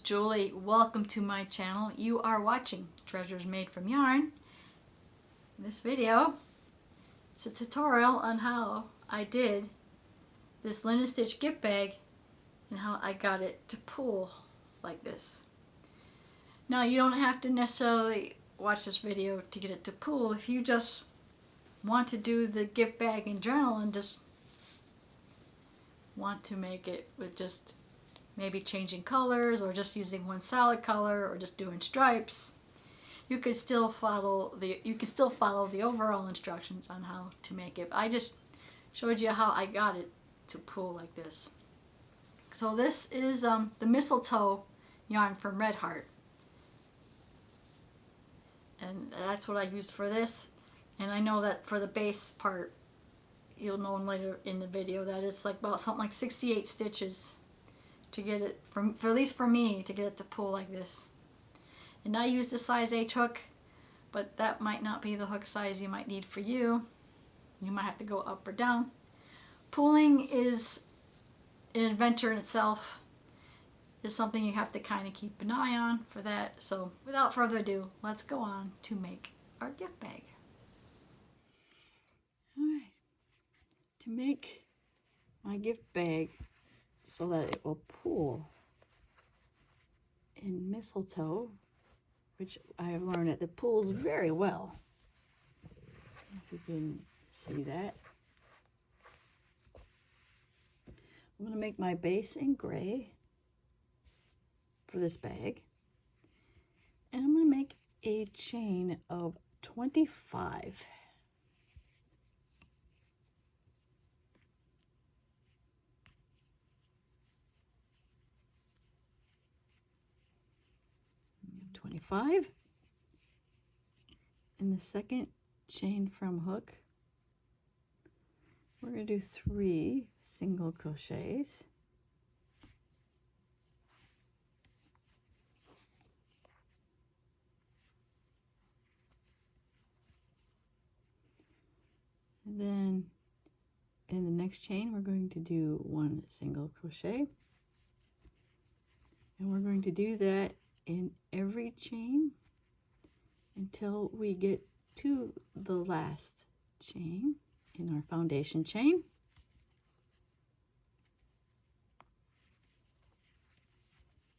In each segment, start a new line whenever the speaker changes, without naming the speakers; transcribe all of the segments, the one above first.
Julie. Welcome to my channel. You are watching Treasures Made from Yarn. This video is a tutorial on how I did this linen stitch gift bag and how I got it to pull like this. Now you don't have to necessarily watch this video to get it to pull. If you just want to do the gift bag in general and just want to make it with just maybe changing colors or just using one solid color or just doing stripes, you could still follow the overall instructions on how to make it. I just showed you how I got it to pull like this. So this is the Mistletoe yarn from Red Heart, and that's what I used for this. And I know that for the base part, you'll know later in the video that it's like about something like 68 stitches to get it, for at least for me, to get it to pull like this. And I used a size H hook, but that might not be the hook size you might need for you. You might have to go up or down. Pulling is an adventure in itself. It's something you have to kind of keep an eye on for that. So without further ado, let's go on to make our gift bag. Alright, to make my gift bag so that it will pull in Mistletoe, which I have learned that it pulls very well. If you can see that. I'm going to make my base in gray for this bag. And I'm going to make a chain of 25. In the second chain from hook, we're going to do 3 single crochets. And then in the next chain, we're going to do 1 single crochet. And we're going to do that in every chain until we get to the last chain in our foundation chain.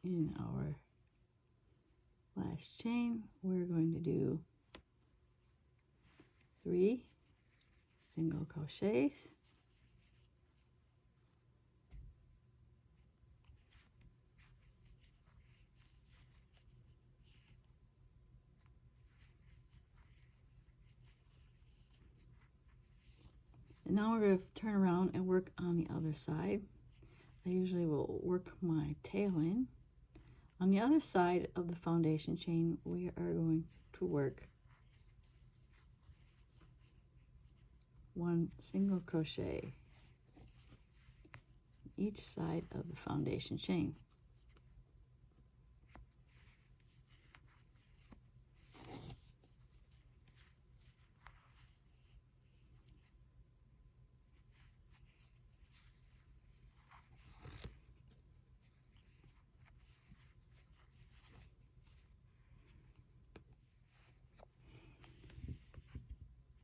In our last chain, we're going to do 3 single crochets. And now we're going to turn around and work on the other side. I usually will work my tail in. On the other side of the foundation chain, we are going to work 1 single crochet each side of the foundation chain.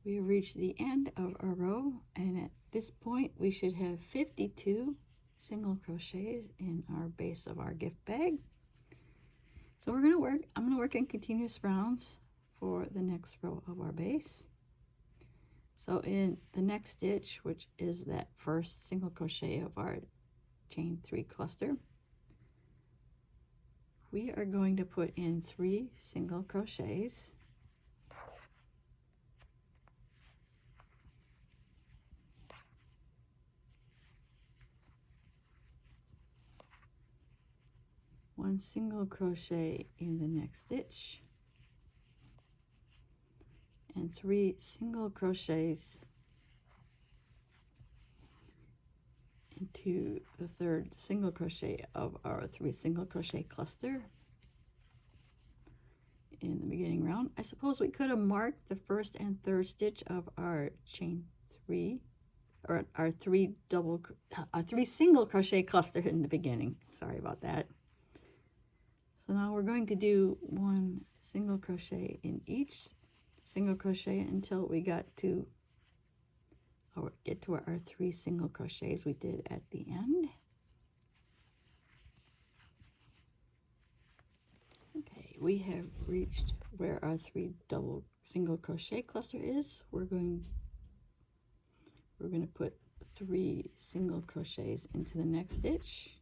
We have reached the end of our row, and at this point we should have 52 single crochets in our base of our gift bag. So I'm going to work in continuous rounds for the next row of our base. So in the next stitch, which is that first single crochet of our chain 3 cluster, we are going to put in 3 single crochets. One single crochet in the next stitch, and 3 single crochets into the third single crochet of our 3 single crochet cluster in the beginning round. I suppose we could have marked the first and third stitch of our chain 3, or our 3 single crochet cluster in the beginning. Sorry about that.
So now we're going to do 1 single crochet in each single crochet until we get to our 3 single crochets we did at the end. Okay, we have reached where our 3 double single crochet cluster is. We're going to put 3 single crochets into the next stitch.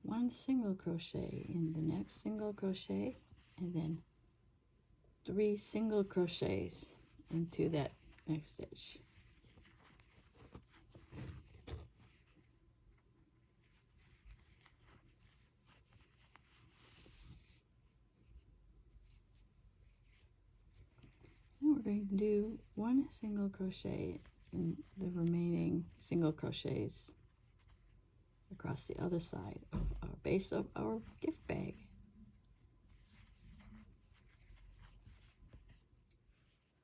One single crochet in the next single crochet, and then 3 single crochets into that next stitch. And we're going to do 1 single crochet in the remaining single crochets across the other side of our base of our gift bag.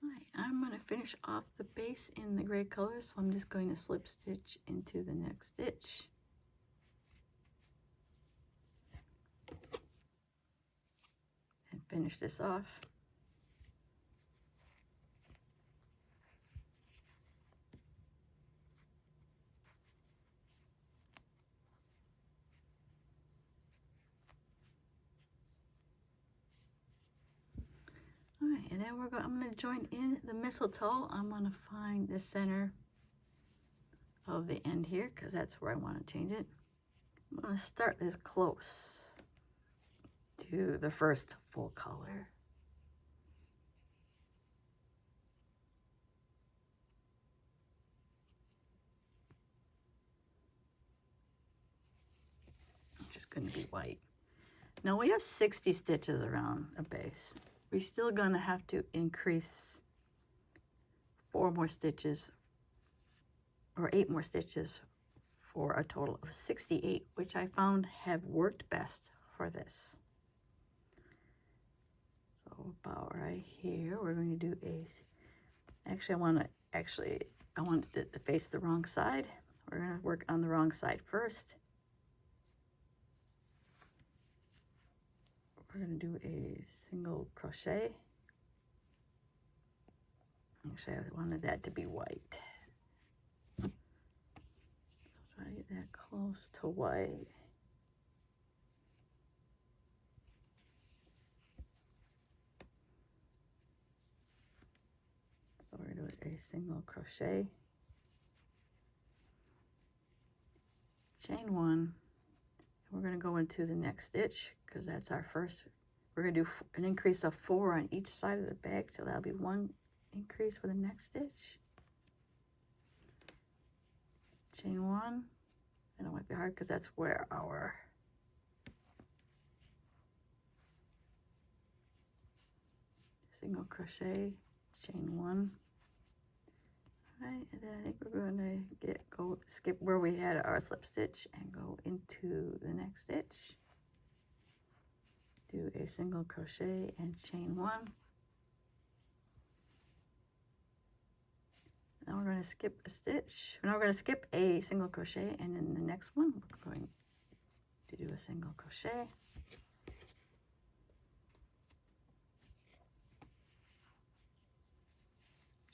Alright, I'm going to finish off the base in the gray color, so I'm just going to slip stitch into the next stitch. And finish this off. Alright, and then I'm going to join in the mistletoe. I'm going to find the center of the end here because that's where I want to change it. I'm going to start this close to the first full color. Which is going to be white. Now we have 60 stitches around a base. We're still going to have to increase 4 more stitches or 8 more stitches for a total of 68, which I found have worked best for this. So about right here, we're going to do actually I want it to face the wrong side. We're going to work on the wrong side first. We're going to do a single crochet. Actually, I wanted that to be white. Try to get that close to white. So we're going to do a single crochet, chain 1, and we're going to go into the next stitch because that's our first. We're going to do an increase of 4 on each side of the bag, so that'll be 1 increase for the next stitch. Chain 1, and it might be hard because that's where our single crochet, chain 1. Right, and then I think we're going to skip where we had our slip stitch and go into the next stitch. Do a single crochet and chain 1. Now we're going to skip a stitch. Now we're going to skip a single crochet, and in the next one we're going to do a single crochet.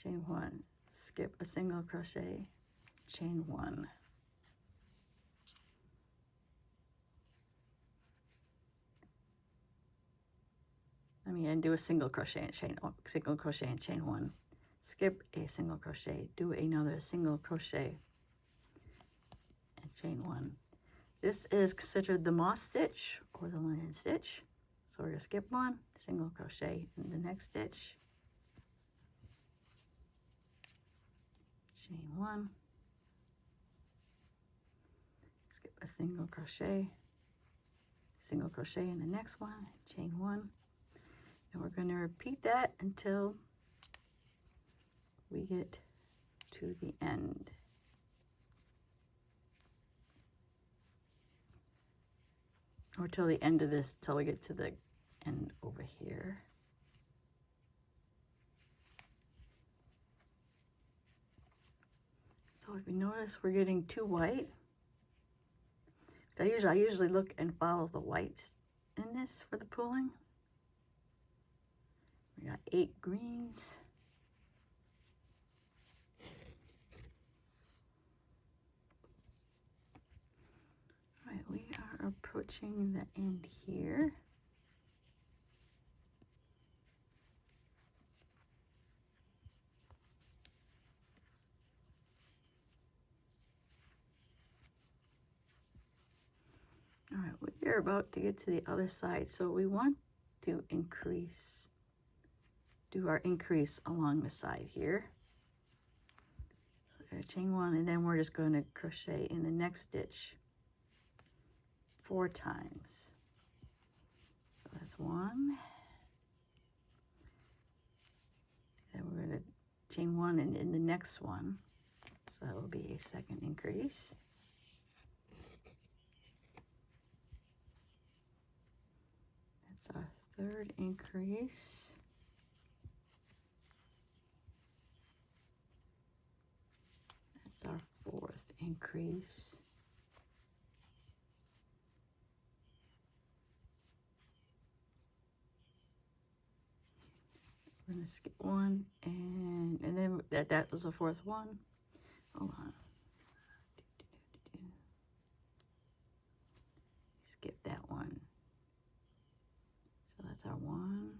Chain 1, skip a single crochet, chain 1. And do a single crochet and chain 1. Skip a single crochet, do another single crochet and chain 1. This is considered the moss stitch or the linen stitch. So we're going to skip 1, single crochet in the next stitch, chain 1, skip a single crochet in the next one, chain 1. And we're going to repeat that until we get to the end. Or till the end of this, till we get to the end over here. if you notice, we're getting too white. I usually look and follow the whites in this for the pooling. We got 8 greens. All right, we are approaching the end here. All right, we're about to get to the other side, so we want to do our increase along the side here. So we're gonna chain 1, and then we're just going to crochet in the next stitch 4 times. So that's 1. Then we're going to chain 1 in the next one, so that will be a second increase. That's our 3rd increase. That's our 4th increase. We're gonna skip 1, and then that was the 4th one. Hold on. Skip that one. So that's our 1,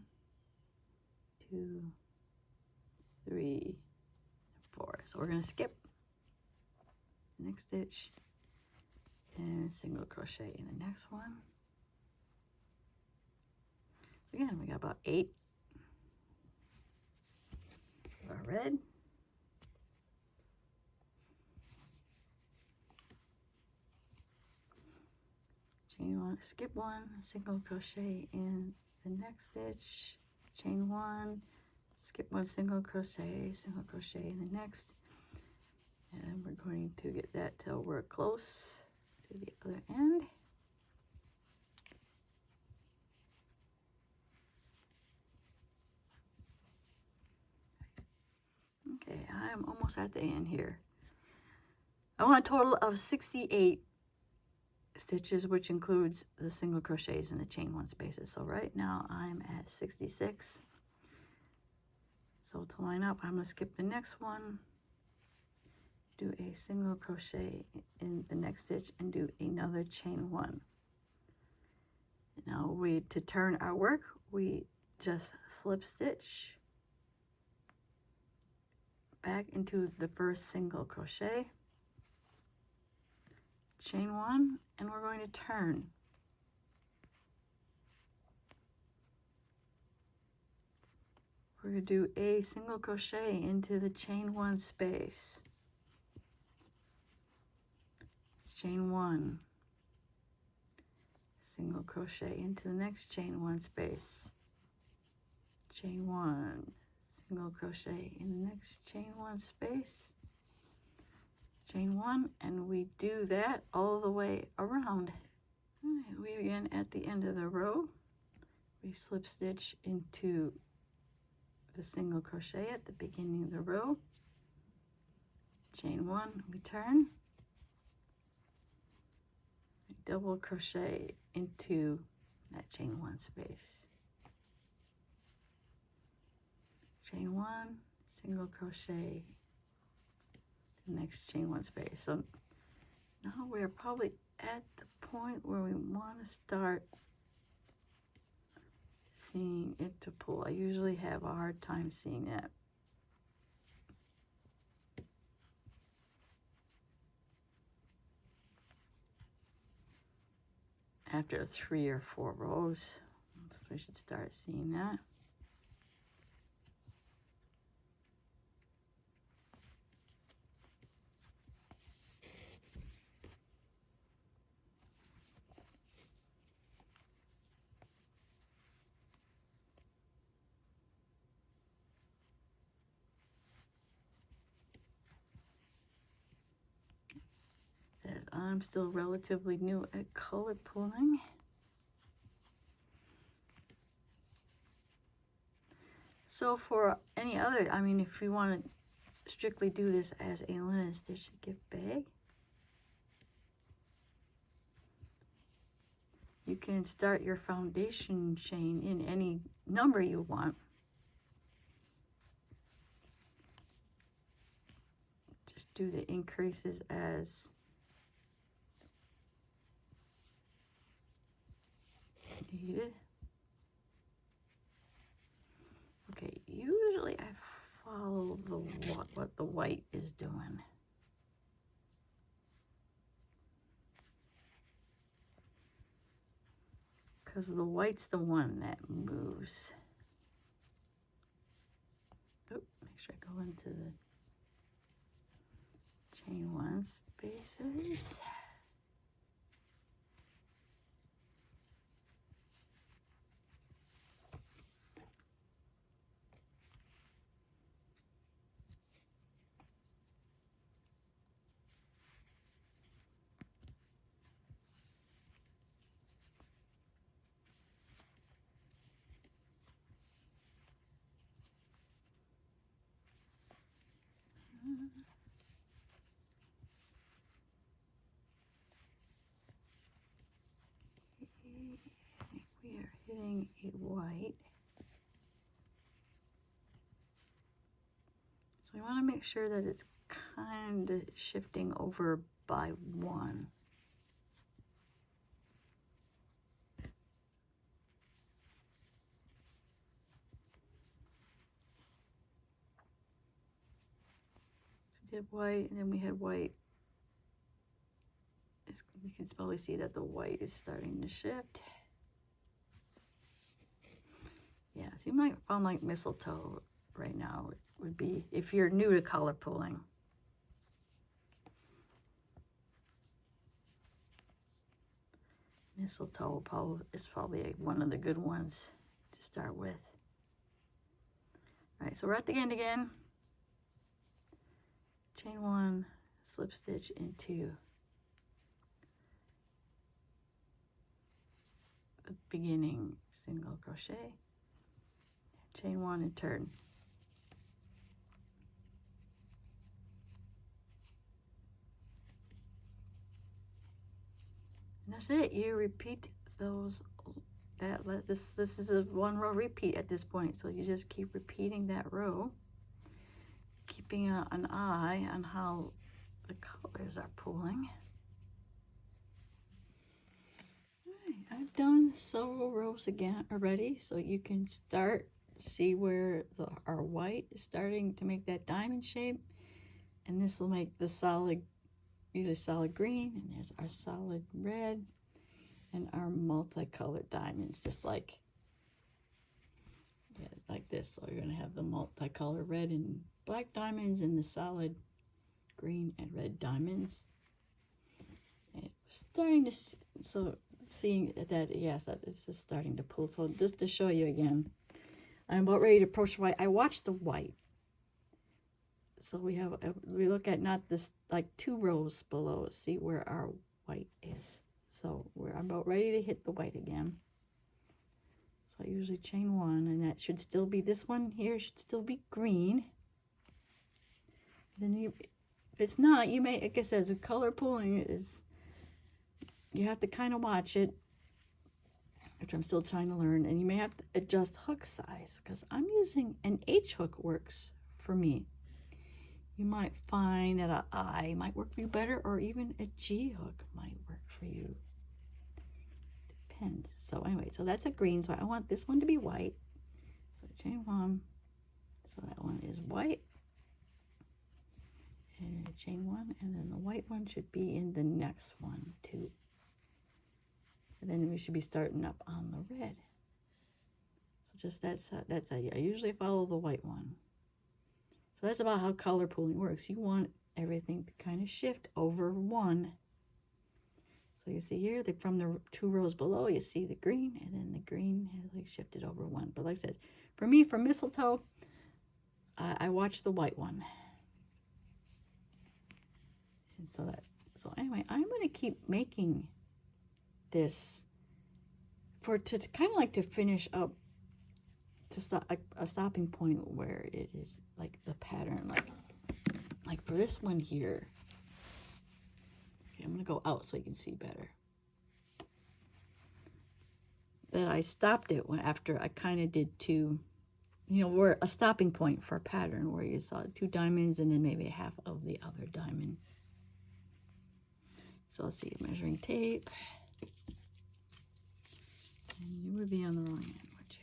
2, 3, 4. So we're gonna skip the next stitch and single crochet in the next one. So again, we got about 8 of our red. Chain 1, skip 1, single crochet in the next stitch, chain 1, skip 1, single crochet in the next, and we're going to get that till we're close to the other end. Okay, I'm almost at the end here. I want a total of 68 stitches, which includes the single crochets and the chain 1 spaces. So right now I'm at 66. So to line up, I'm going to skip the next one, do a single crochet in the next stitch, and do another chain 1. Now to turn our work, we just slip stitch back into the first single crochet, chain 1, and we're going to turn. We're going to do a single crochet into the chain 1 space, chain 1, single crochet into the next chain 1 space, chain 1, single crochet in the next chain 1 space, chain 1, and we do that all the way around. All right, we again at the end of the row, we slip stitch into the single crochet at the beginning of the row, chain 1, we turn, we double crochet into that chain 1 space, chain 1, single crochet, the next chain 1 space. So now we're probably at the point where we want to start seeing it to pull. I usually have a hard time seeing that. After 3 or 4 rows, so we should start seeing that. As I'm still relatively new at color pulling. So for any other, I mean, if you want to strictly do this as a linen stitch gift bag. You can start your foundation chain in any number you want. Just do the increases as needed. Okay, usually I follow what the white is doing. Because the white's the one that moves. Oh, make sure I go into the chain one spaces. I think we are hitting a white. So we want to make sure that it's kind of shifting over by one. So we did white, and then we had white. You can probably see that the white is starting to shift. Yeah, so you might find like mistletoe right now would be, if you're new to color pulling. Mistletoe is probably one of the good ones to start with. All right, so we're at the end again. Chain one, slip stitch into the beginning single crochet, chain one and turn. And that's it. You repeat those. This is a one row repeat at this point, so you just keep repeating that row, keeping an eye on how the colors are pulling. All right, I've done several rows again already, so you can start see where our white is starting to make that diamond shape, and this will make the solid, usually solid green, and there's our solid red and our multicolored diamonds, just like this. So you're going to have the multicolored red and black diamonds and the solid green and red diamonds. And starting to, so seeing that, yes, that it's just starting to pull. So just to show you again, I'm about ready to approach the white. I watched the white. So we look at not this, like 2 rows below, see where our white is. So I'm about ready to hit the white again. So I usually chain one, and that should still be, this one here should still be green. Then if it's not, you may, like I said, the color pulling is, you have to kind of watch it, which I'm still trying to learn, and you may have to adjust hook size, because I'm using an H hook works for me. You might find that an I might work for you better, or even a G hook might work for you. Depends. So anyway, so that's a green, so I want this one to be white. So chain one, so that one is white. And chain one, and then the white one should be in the next one too. And then we should be starting up on the red. So just that's how I usually follow the white one. So that's about how color pulling works. You want everything to kind of shift over one. So you see here, from the 2 rows below, you see the green, and then the green has like shifted over one. But like I said, for me, for mistletoe, I watch the white one. And so anyway, I'm going to keep making this to kind of like to finish up, to stop like a stopping point where it is like the pattern, like like for this one here, okay, I'm gonna go out so you can see better. That I stopped it when after I kind of did two, you know, where a stopping point for a pattern where you saw 2 diamonds and then maybe half of the other diamond. So let's see, measuring tape. And you would be on the wrong end, would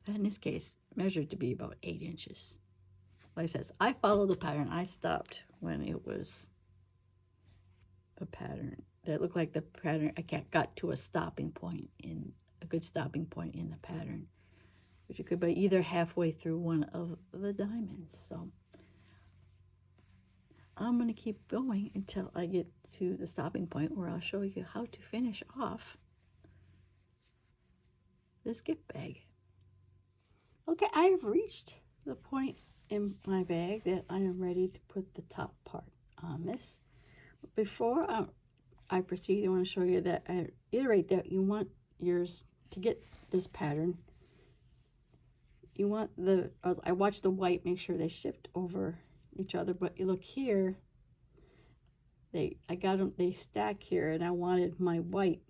you? In this case, measured to be about 8 inches. Like I says, I follow the pattern. I stopped when it was a pattern that looked like the pattern. I got to a stopping point, in a good stopping point in the pattern, which it could be either halfway through one of the diamonds. So I'm going to keep going until I get to the stopping point where I'll show you how to finish off this gift bag. Okay, I have reached the point in my bag that I am ready to put the top part on this. Before I proceed, I want to show you that I iterate that you want yours to get this pattern. You want the, I watch the white, make sure they shift over each other, but you look here, I got them, they stack here, and I wanted my white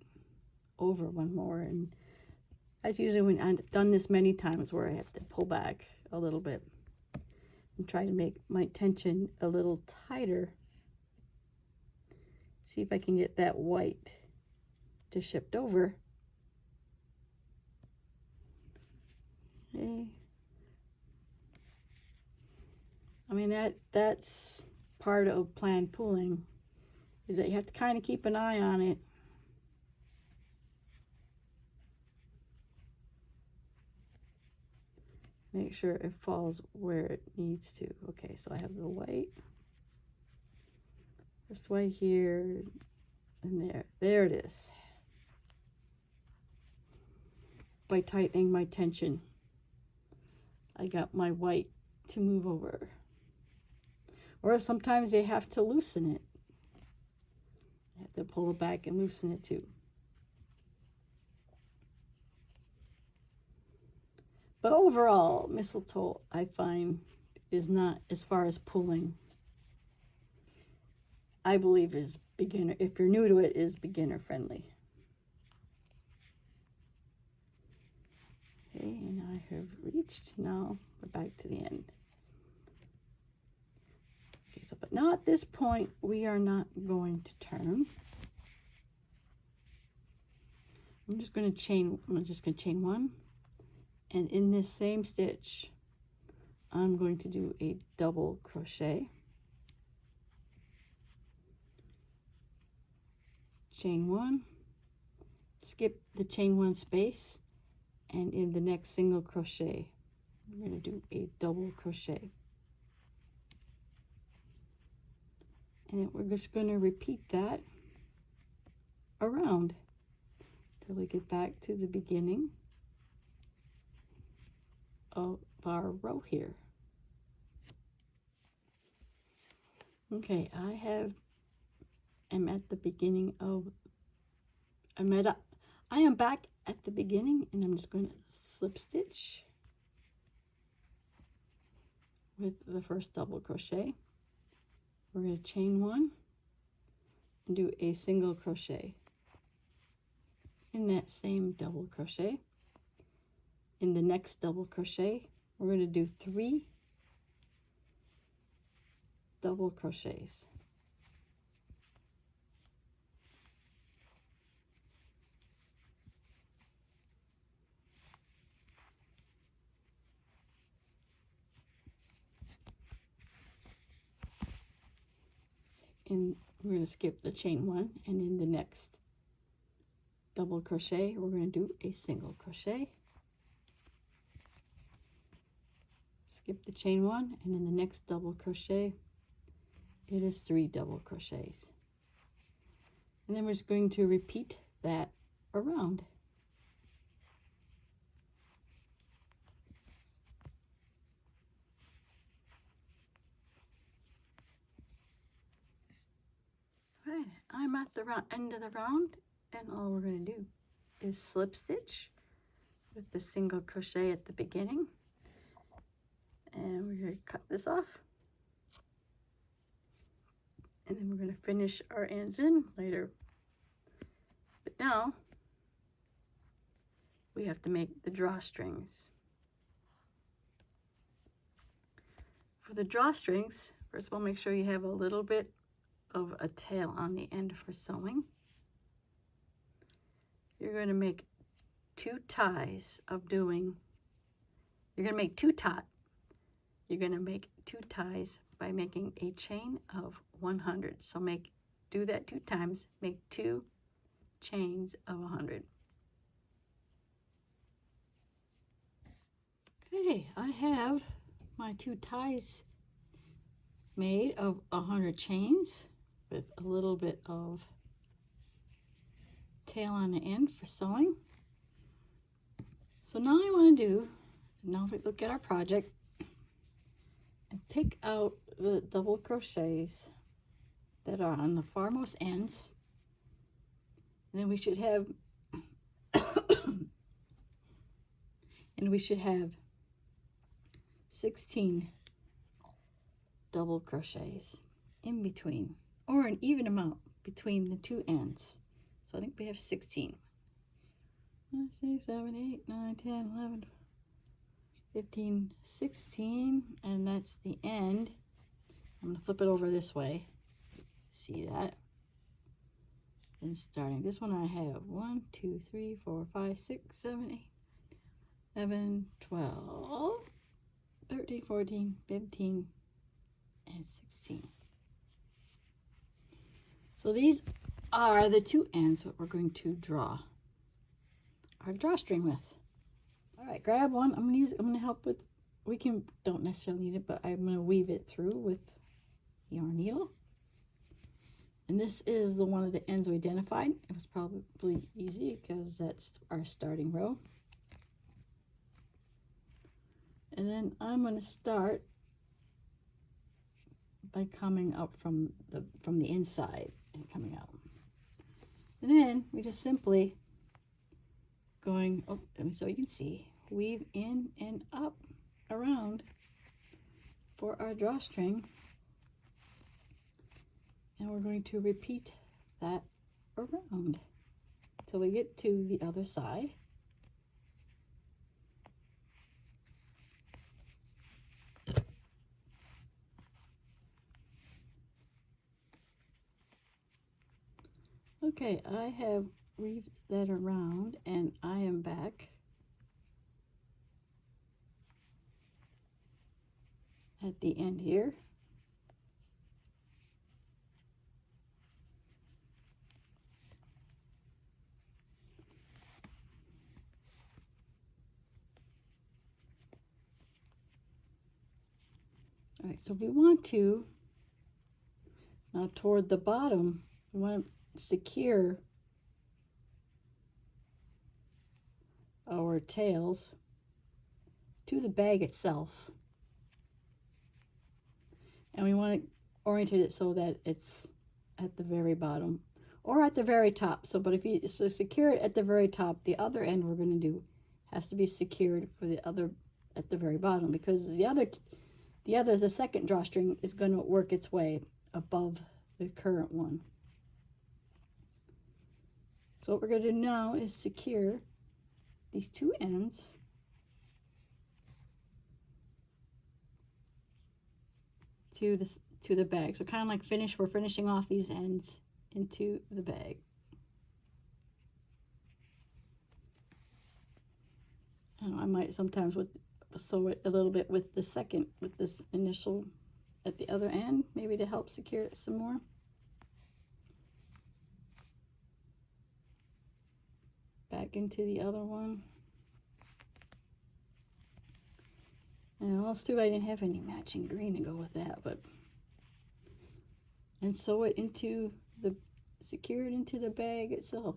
over one more, and that's usually when I've done this many times where I have to pull back a little bit and try to make my tension a little tighter. See if I can get that white to shift over. Okay. I mean, that's part of planned pulling, is that you have to kind of keep an eye on it. Make sure it falls where it needs to. Okay, so I have the white. Just white here and there. There it is. By tightening my tension, I got my white to move over. Or sometimes they have to loosen it. I have to pull it back and loosen it too. But overall, Mistletoe, I find, is not, as far as pulling, I believe is beginner, if you're new to it, is beginner friendly. Okay, and I have reached, now we're back to the end. Okay, so, but now at this point, we are not going to turn. I'm just going to chain 1, and in this same stitch, I'm going to do a double crochet. Chain 1, skip the chain 1 space, and in the next single crochet, we're going to do a double crochet. And then we're just going to repeat that around till we get back to the beginning of our row here. Okay, I'm at the beginning of, I am back at the beginning, and I'm just going to slip stitch with the first double crochet. We're going to chain 1 and do a single crochet in that same double crochet. In the next double crochet, we're going to do 3 double crochets. And we're going to skip the chain 1, and in the next double crochet, we're going to do a single crochet. Skip the chain 1, and in the next double crochet, it is 3 double crochets. And then we're just going to repeat that around. Right, I'm at the end of the round, and all we're going to do is slip stitch with the single crochet at the beginning. And we're going to cut this off. And then we're going to finish our ends in later. But now we have to make the drawstrings. For the drawstrings, first of all, make sure you have a little bit of a tail on the end for sewing. You're going to make 2 ties of doing, you're going to make 2 You're going to make 2 ties by making a chain of 100. So do that 2 times, make 2 chains of 100. Okay, I have my 2 ties made of 100 chains with a little bit of tail on the end for sewing. So now I want to do, now if we look at our project, and pick out the double crochets that are on the farmost ends. And then we should have and we should have 16 double crochets in between, or an even amount between the 2 ends. So I think we have 16. 5, 6, 7, 8, 9, 10, 11, 15, 16, and that's the end. I'm going to flip it over this way. See that? And starting this one, I have 1, 2, 3, 4, 5, 6, 7, 8, 11, 12, 13, 14, 15, and 16. So these are the 2 ends that we're going to draw our drawstring with. All right, grab one. I'm going to help with, don't necessarily need it, but I'm going to weave it through with yarn needle. And this is the one of the ends we identified. It was probably easy because that's our starting row. And then I'm going to start by coming up from the inside and coming out. And then we just simply going, so you can see, weave in and up around for our drawstring. And we're going to repeat that around till we get to the other side. Okay, I have weaved that around and I am back at the end here. All right, so we want to, now toward the bottom, we want to secure our tails to the bag itself. And we want to orientate it so that it's at the very bottom or at the very top. So, but if you secure it at the very top, the other end we're going to do has to be secured for the other at the very bottom, because the second drawstring is going to work its way above the current one. So what we're going to do now is secure these 2 ends to the bag. So kind of like we're finishing off these ends into the bag. I might sometimes sew it a little bit with this initial at the other end, maybe to help secure it some more. Back into the other one. And well, it's too bad I didn't have any matching green to go with that, and sew it secure it into the bag itself.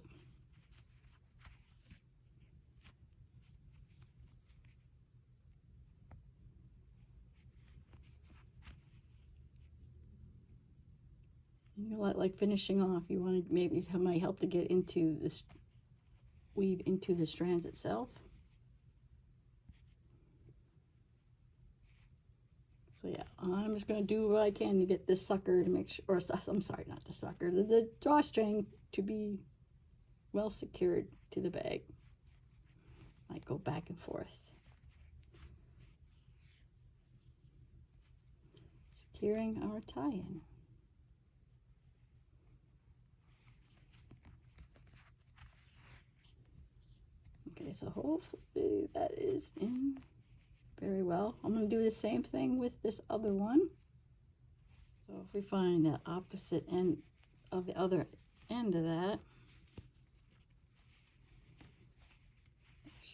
You know, like finishing off, you want to might help to get into this, weave into the strands itself. So yeah, I'm just gonna do what I can to get this sucker to make sure, or I'm sorry, not the sucker, the drawstring to be well secured to the bag. I go back and forth. Securing our tie-in. Okay, so hopefully that is in very well. I'm going to do the same thing with this other one. So if we find the opposite end of the other end of that,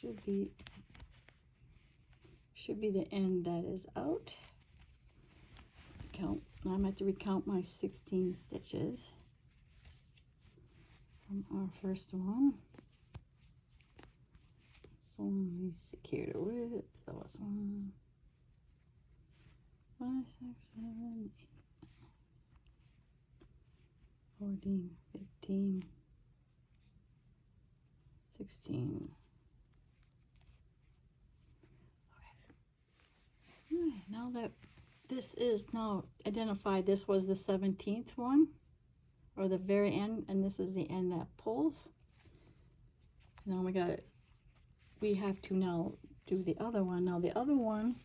should be the end that is out. Count. Now I'm going to have to recount my 16 stitches from our first one. So we secured it with, so it's 1, 5, 6, 7, 8, 14, 15, 16. Okay. All right, now that this is now identified, this was the 17th one, or the very end, and this is the end that pulls. Now we have to now do the other one. Now the other one,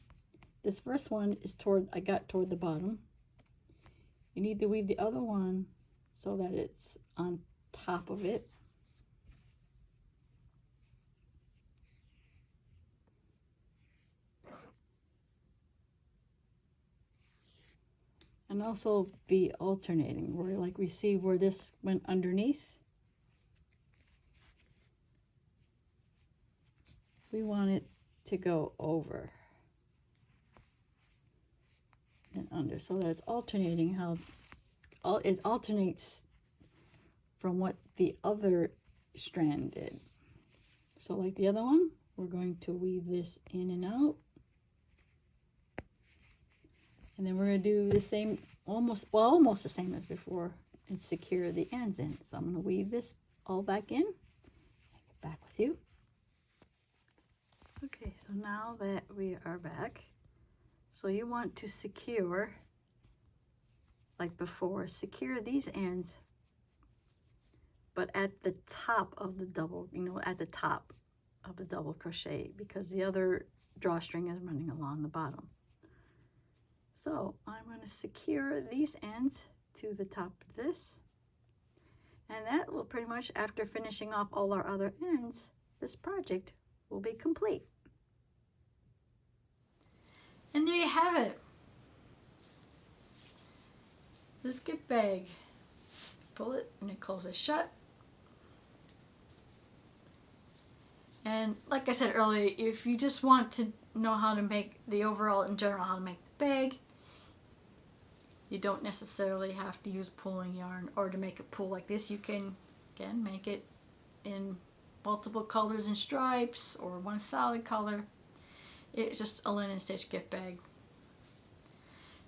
this first one is I got toward the bottom. You need to weave the other one so that it's on top of it. And also be alternating, where like we see where this went underneath. We want it to go over and under, so that it's alternating how it alternates from what the other strand did. So like the other one, we're going to weave this in and out. And then we're going to do the same, almost the same as before, and secure the ends in. So I'm going to weave this all back in. Get back with you. Okay, so now that we are back, so you want to secure, like before, secure these ends, but at the top of the double, at the top of the double crochet, because the other drawstring is running along the bottom. So I'm going to secure these ends to the top of this, and that will pretty much, after finishing off all our other ends, this project will be complete.
And there you have it. This gift bag. Pull it and it closes shut. And like I said earlier, if you just want to know how to make the overall, in general, how to make the bag, you don't necessarily have to use pulling yarn or to make it pull like this. You can, again, make it in multiple colors and stripes or one solid color. It's just a linen stitch gift bag.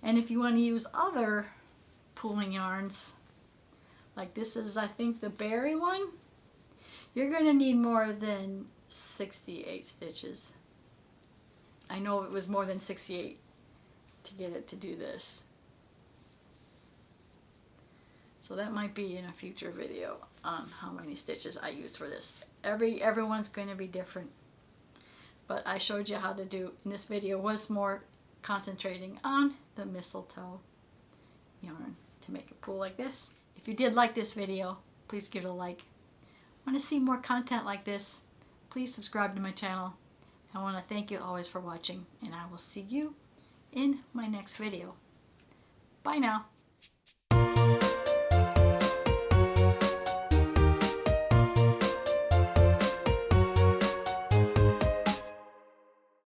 And if you want to use other pulling yarns, like this is, I think, the berry one, you're going to need more than 68 stitches. I know it was more than 68 to get it to do this. So that might be in a future video on how many stitches I used for this. Everyone's going to be different. But I showed you how to do, in this video, was more concentrating on the mistletoe yarn to make it pull like this. If you did like this video, please give it a like. Want to see more content like this, please subscribe to my channel. I want to thank you always for watching, and I will see you in my next video. Bye now.